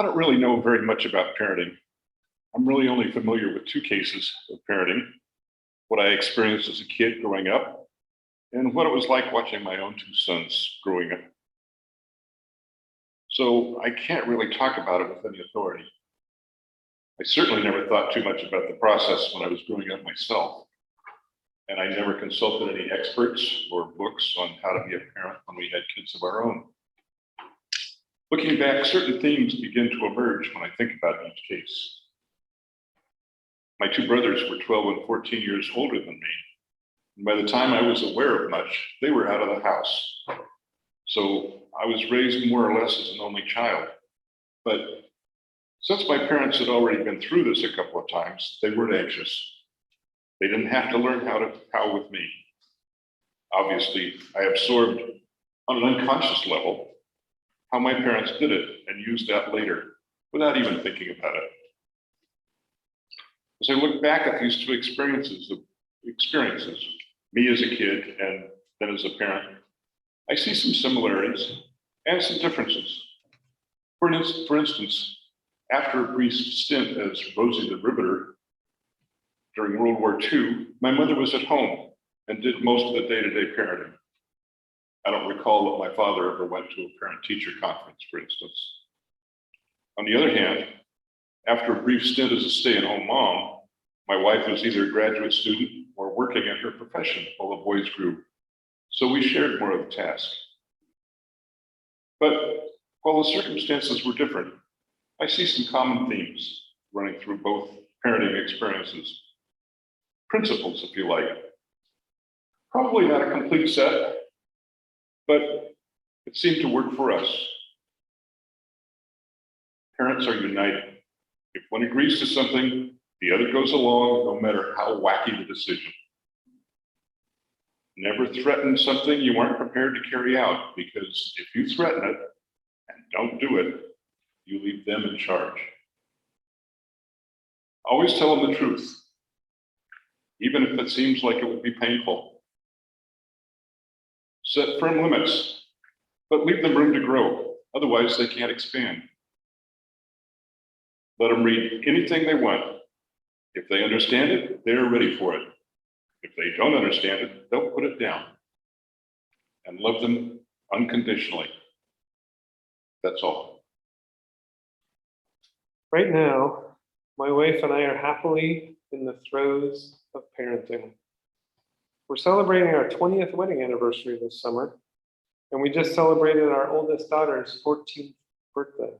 I don't really know very much about parenting. I'm really only familiar with two cases of parenting, what I experienced as a kid growing up and what it was like watching my own two sons growing up. So I can't really talk about it with any authority. I certainly never thought too much about the process when I was growing up myself. And I never consulted any experts or books on how to be a parent when we had kids of our own. Looking back, certain themes begin to emerge when I think about each case. My two brothers were 12 and 14 years older than me. And by the time I was aware of much, they were out of the house. So I was raised more or less as an only child. But since my parents had already been through this a couple of times, they weren't anxious. They didn't have to learn how with me. Obviously, I absorbed on an unconscious level how my parents did it and used that later without even thinking about it. As I look back at these two experiences, me as a kid and then as a parent, I see some similarities and some differences. For instance, after a brief stint as Rosie the Riveter during World War II, my mother was at home and did most of the day-to-day parenting. I don't recall that my father ever went to a parent-teacher conference, for instance. On the other hand, after a brief stint as a stay-at-home mom, my wife was either a graduate student or working at her profession while the boys grew, so we shared more of the task. But while the circumstances were different, I see some common themes running through both parenting experiences. Principles, if you like. Probably not a complete set, but it seemed to work for us. Parents are united. If one agrees to something, the other goes along, no matter how wacky the decision. Never threaten something you aren't prepared to carry out, because if you threaten it and don't do it, you leave them in charge. Always tell them the truth, even if it seems like it would be painful. Set firm limits, but leave them room to grow. Otherwise, they can't expand. Let them read anything they want. If they understand it, they're ready for it. If they don't understand it, they'll put it down. And love them unconditionally. That's all. Right now, my wife and I are happily in the throes of parenting. We're celebrating our 20th wedding anniversary this summer, and we just celebrated our oldest daughter's 14th birthday.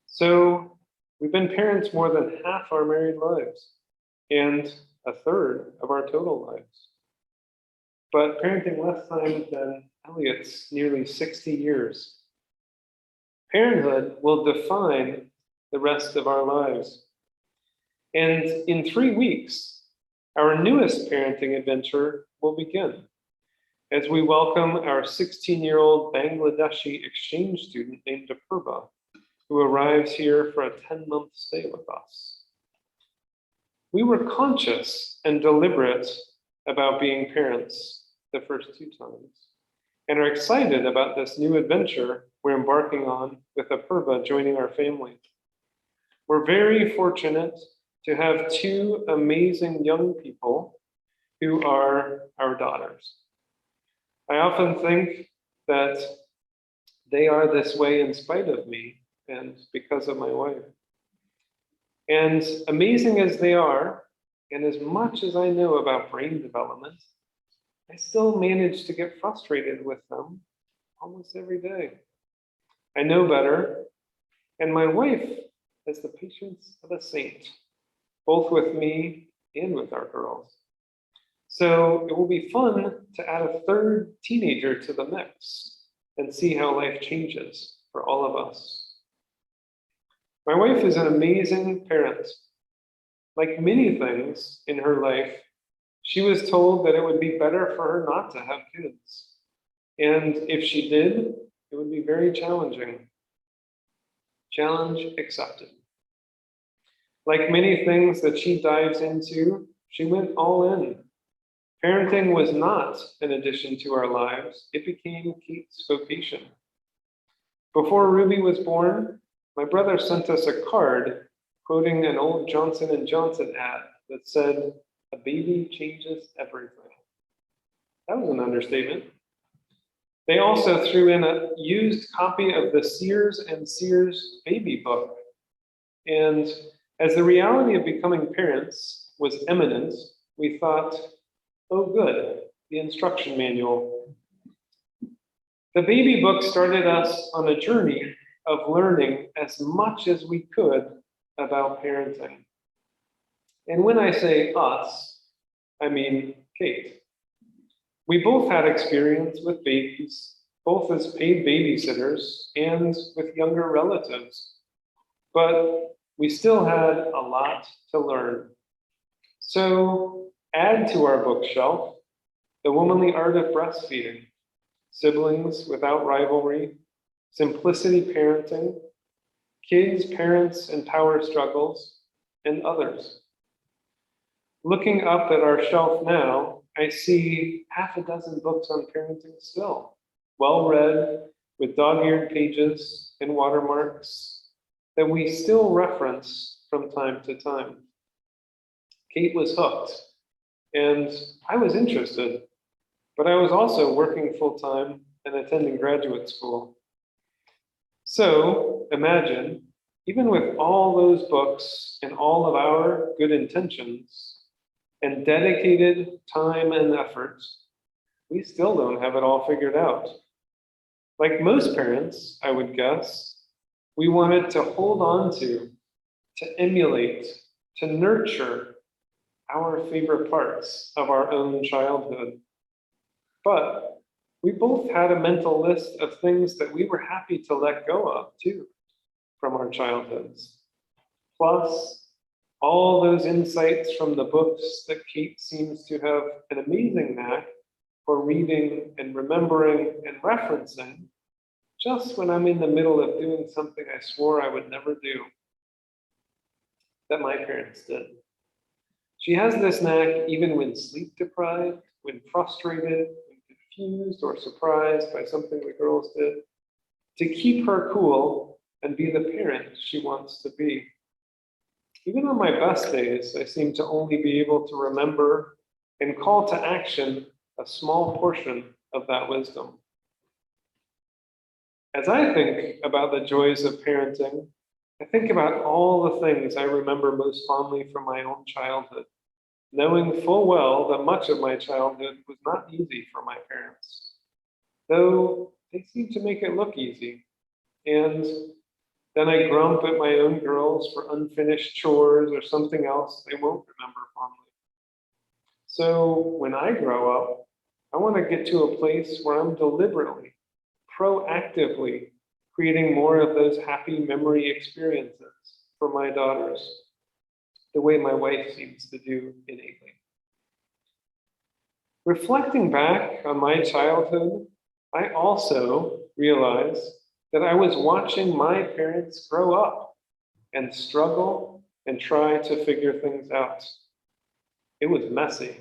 So we've been parents more than half our married lives and a third of our total lives. But parenting less time than Elliot's nearly 60 years. Parenthood will define the rest of our lives. And in 3 weeks, our newest parenting adventure will begin as we welcome our 16-year-old Bangladeshi exchange student named Apurva, who arrives here for a 10-month stay with us. We were conscious and deliberate about being parents the first 2 times and are excited about this new adventure we're embarking on with Apurva joining our family. We're very fortunate to have 2 amazing young people who are our daughters. I often think that they are this way in spite of me and because of my wife. And amazing as they are, and as much as I know about brain development, I still manage to get frustrated with them almost every day. I know better, and my wife has the patience of a saint, both with me and with our girls. So it will be fun to add a 3rd teenager to the mix and see how life changes for all of us. My wife is an amazing parent. Like many things in her life, she was told that it would be better for her not to have kids. And if she did, it would be very challenging. Challenge accepted. Like many things that she dives into, she went all in. Parenting was not an addition to our lives, it became Kate's vocation. Before Ruby was born, my brother sent us a card quoting an old Johnson & Johnson ad that said, "A baby changes everything." That was an understatement. They also threw in a used copy of the Sears and Sears baby book. And as the reality of becoming parents was imminent, we thought, oh good, the instruction manual. The baby book started us on a journey of learning as much as we could about parenting. And when I say us, I mean Kate. We both had experience with babies, both as paid babysitters and with younger relatives, but we still had a lot to learn. So add to our bookshelf The Womanly Art of Breastfeeding, Siblings Without Rivalry, Simplicity Parenting, Kids, Parents, and Power Struggles, and others. Looking up at our shelf now, I see half a dozen books on parenting still, well read, with dog-eared pages and watermarks that we still reference from time to time. Kate was hooked, and I was interested, but I was also working full-time and attending graduate school. So imagine, even with all those books and all of our good intentions and dedicated time and effort, we still don't have it all figured out. Like most parents, I would guess, we wanted to hold on to emulate, to nurture our favorite parts of our own childhood. But we both had a mental list of things that we were happy to let go of too from our childhoods. Plus, all those insights from the books that Kate seems to have an amazing knack for reading and remembering and referencing just when I'm in the middle of doing something I swore I would never do, that my parents did. She has this knack even when sleep deprived, when frustrated, when confused or surprised by something the girls did, to keep her cool and be the parent she wants to be. Even on my best days, I seem to only be able to remember and call to action a small portion of that wisdom. As I think about the joys of parenting, I think about all the things I remember most fondly from my own childhood, knowing full well that much of my childhood was not easy for my parents, though they seemed to make it look easy. And then I grump at my own girls for unfinished chores or something else they won't remember fondly. So when I grow up, I want to get to a place where I'm deliberately, proactively creating more of those happy memory experiences for my daughters, the way my wife seems to do innately. Reflecting back on my childhood, I also realized that I was watching my parents grow up and struggle and try to figure things out. It was messy,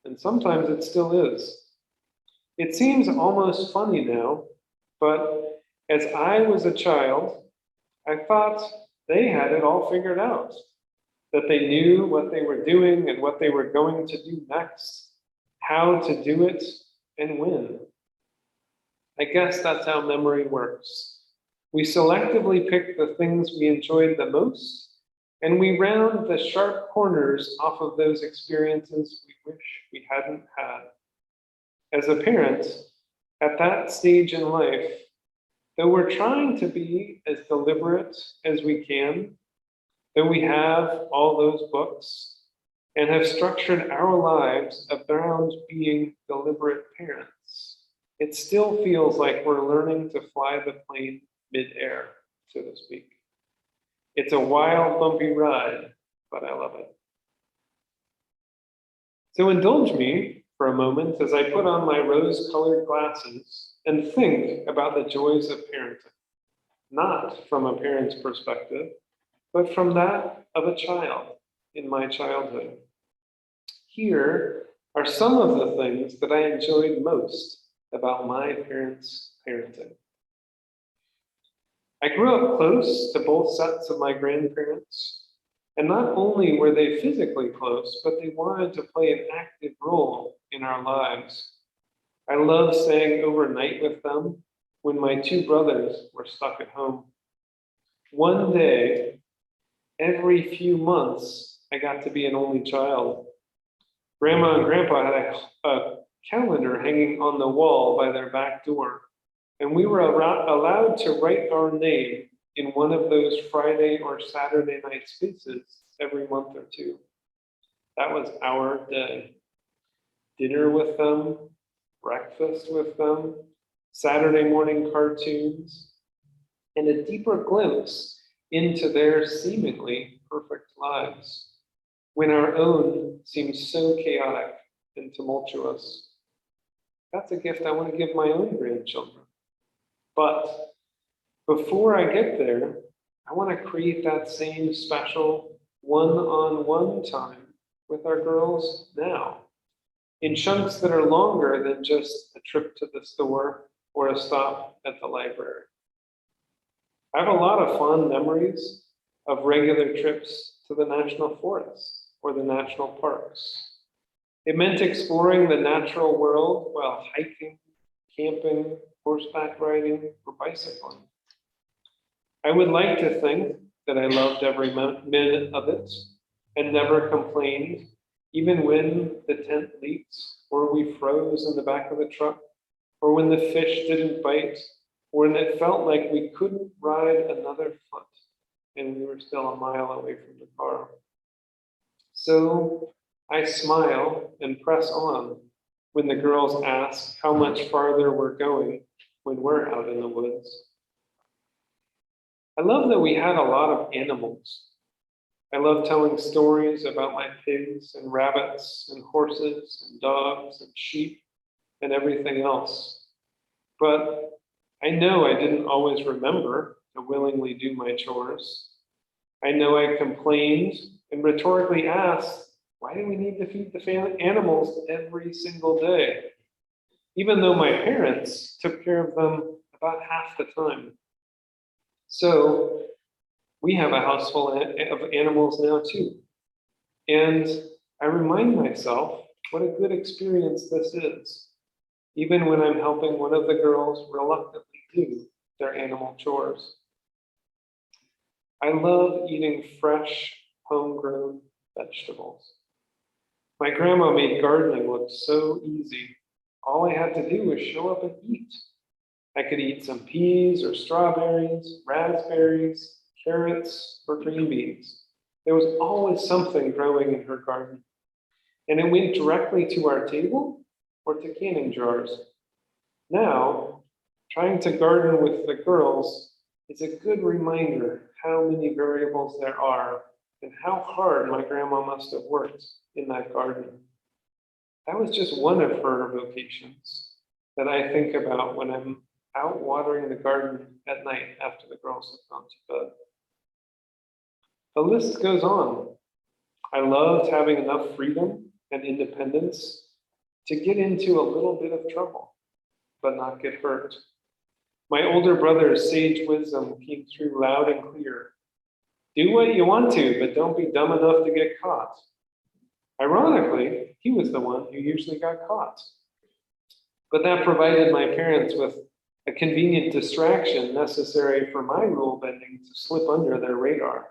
and sometimes it still is. It seems almost funny now, but as I was a child, I thought they had it all figured out, that they knew what they were doing and what they were going to do next, how to do it, and when. I guess that's how memory works. We selectively pick the things we enjoyed the most, and we round the sharp corners off of those experiences we wish we hadn't had. As a parent, at that stage in life, though we're trying to be as deliberate as we can, though we have all those books and have structured our lives around being deliberate parents, it still feels like we're learning to fly the plane mid-air, so to speak. It's a wild, bumpy ride, but I love it. So indulge me for a moment as I put on my rose-colored glasses and think about the joys of parenting, not from a parent's perspective, but from that of a child in my childhood. Here are some of the things that I enjoyed most about my parents' parenting. I grew up close to both sets of my grandparents, and not only were they physically close, but they wanted to play an active role in our lives. I loved staying overnight with them when my two brothers were stuck at home. One day, every few months, I got to be an only child. Grandma and Grandpa had a calendar hanging on the wall by their back door, and we were allowed to write our name in one of those Friday or Saturday night spaces every month or two. That was our day. Dinner with them, breakfast with them, Saturday morning cartoons, and a deeper glimpse into their seemingly perfect lives, when our own seems so chaotic and tumultuous. That's a gift I want to give my own grandchildren. But before I get there, I want to create that same special one-on-one time with our girls now, in chunks that are longer than just a trip to the store or a stop at the library. I have a lot of fond memories of regular trips to the national forests or the national parks. It meant exploring the natural world while hiking, camping, horseback riding, or bicycling. I would like to think that I loved every minute of it and never complained, even when the tent leaked, or we froze in the back of the truck, or when the fish didn't bite, or when it felt like we couldn't ride another foot and we were still a mile away from the car. So I smile and press on when the girls ask how much farther we're going when we're out in the woods. I love that we had a lot of animals. I love telling stories about my pigs and rabbits and horses and dogs and sheep and everything else. But I know I didn't always remember to willingly do my chores. I know I complained and rhetorically asked, why do we need to feed the animals every single day? Even though my parents took care of them about half the time. So we have a house full of animals now too. And I remind myself what a good experience this is, even when I'm helping one of the girls reluctantly do their animal chores. I love eating fresh, homegrown vegetables. My grandma made gardening look so easy. All I had to do was show up and eat. I could eat some peas or strawberries, raspberries, carrots, or green beans. There was always something growing in her garden. And it went directly to our table or to canning jars. Now, trying to garden with the girls is a good reminder how many variables there are and how hard my grandma must have worked in that garden. That was just one of her vocations that I think about when I'm out watering the garden at night after the girls have gone to bed. The list goes on. I loved having enough freedom and independence to get into a little bit of trouble, but not get hurt. My older brother's sage wisdom came through loud and clear. Do what you want to, but don't be dumb enough to get caught. Ironically, he was the one who usually got caught. But that provided my parents with a convenient distraction necessary for my rule bending to slip under their radar.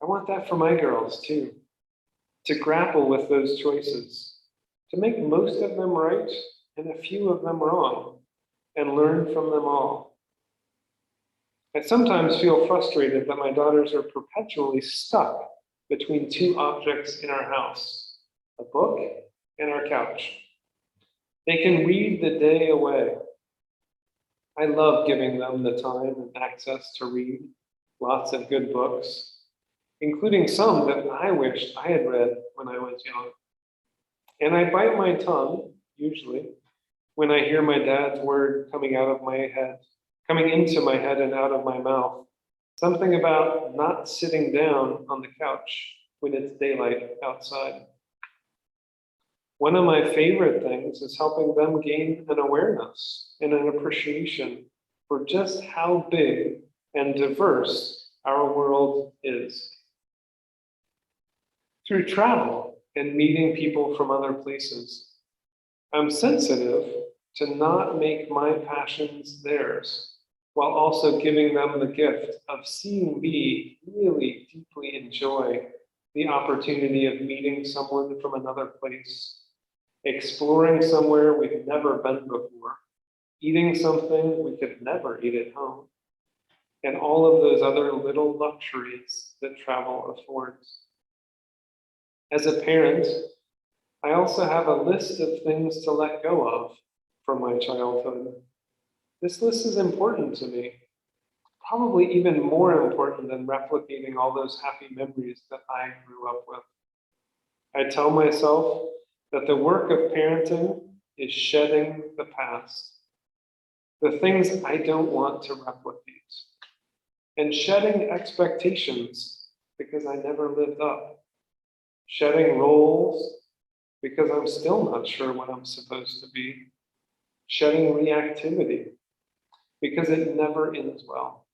I want that for my girls too, to grapple with those choices, to make most of them right and a few of them wrong, and learn from them all. I sometimes feel frustrated that my daughters are perpetually stuck between two objects in our house, a book and our couch. They can read the day away. I love giving them the time and access to read lots of good books, including some that I wished I had read when I was young. And I bite my tongue, usually, when I hear my dad's word coming into my head and out of my mouth. Something about not sitting down on the couch when it's daylight outside. One of my favorite things is helping them gain an awareness and an appreciation for just how big and diverse our world is. Through travel and meeting people from other places, I'm sensitive to not make my passions theirs, while also giving them the gift of seeing me really deeply enjoy the opportunity of meeting someone from another place, exploring somewhere we've never been before, eating something we could never eat at home, and all of those other little luxuries that travel affords. As a parent, I also have a list of things to let go of from my childhood. This list is important to me, probably even more important than replicating all those happy memories that I grew up with. I tell myself that the work of parenting is shedding the past, the things I don't want to replicate, and shedding expectations because I never lived up, shedding roles because I'm still not sure what I'm supposed to be, shedding reactivity because it never ends well,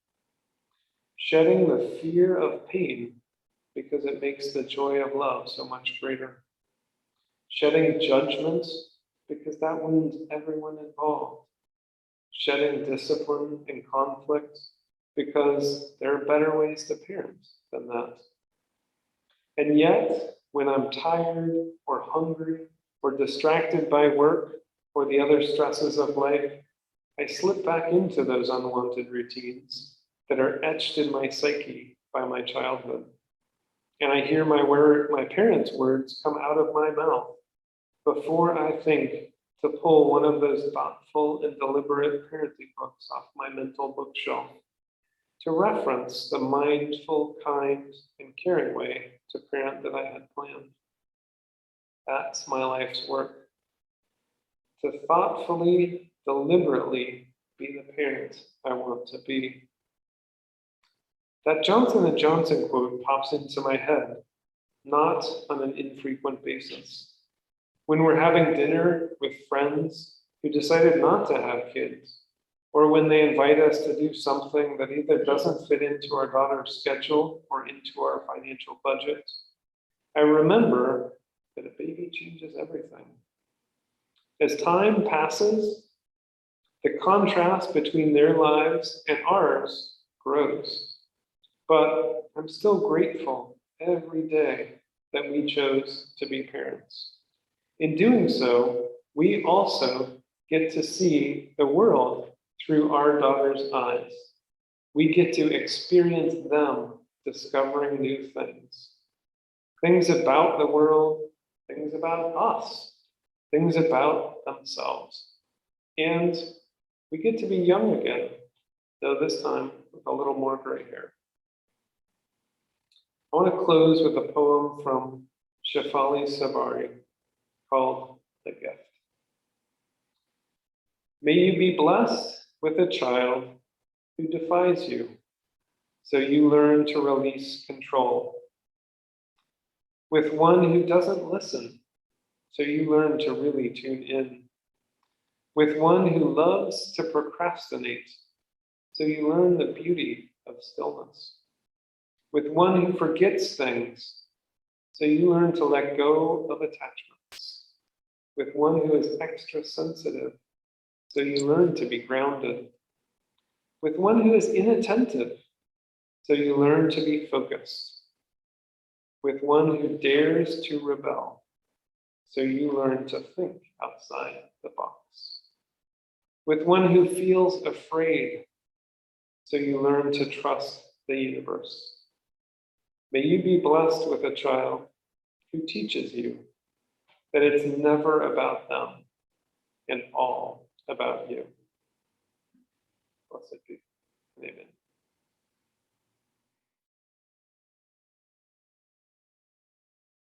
shedding the fear of pain because it makes the joy of love so much greater, shedding judgment because that wounds everyone involved, shedding discipline and conflict because there are better ways to parent than that. And yet, when I'm tired or hungry or distracted by work or the other stresses of life, I slip back into those unwanted routines that are etched in my psyche by my childhood. And I hear my parents' words come out of my mouth before I think to pull one of those thoughtful and deliberate parenting books off my mental bookshelf to reference the mindful, kind, and caring way to parent that I had planned. That's my life's work. To thoughtfully, deliberately be the parent I want to be. That Johnson & Johnson quote pops into my head, not on an infrequent basis. When we're having dinner with friends who decided not to have kids, or when they invite us to do something that either doesn't fit into our daughter's schedule or into our financial budget, I remember that a baby changes everything. As time passes, the contrast between their lives and ours grows. But I'm still grateful every day that we chose to be parents. In doing so, we also get to see the world through our daughter's eyes. We get to experience them discovering new things. Things about the world, things about us, things about themselves. And we get to be young again, though this time with a little more gray hair. I want to close with a poem from Shefali Sabari called The Gift. May you be blessed with a child who defies you, so you learn to release control. With one who doesn't listen, so you learn to really tune in. With one who loves to procrastinate, so you learn the beauty of stillness. With one who forgets things, so you learn to let go of attachments. With one who is extra sensitive, so you learn to be grounded. With one who is inattentive, so you learn to be focused. With one who dares to rebel, so you learn to think outside the box. With one who feels afraid, so you learn to trust the universe. May you be blessed with a child who teaches you that it's never about them and all about you. Blessed be. Amen.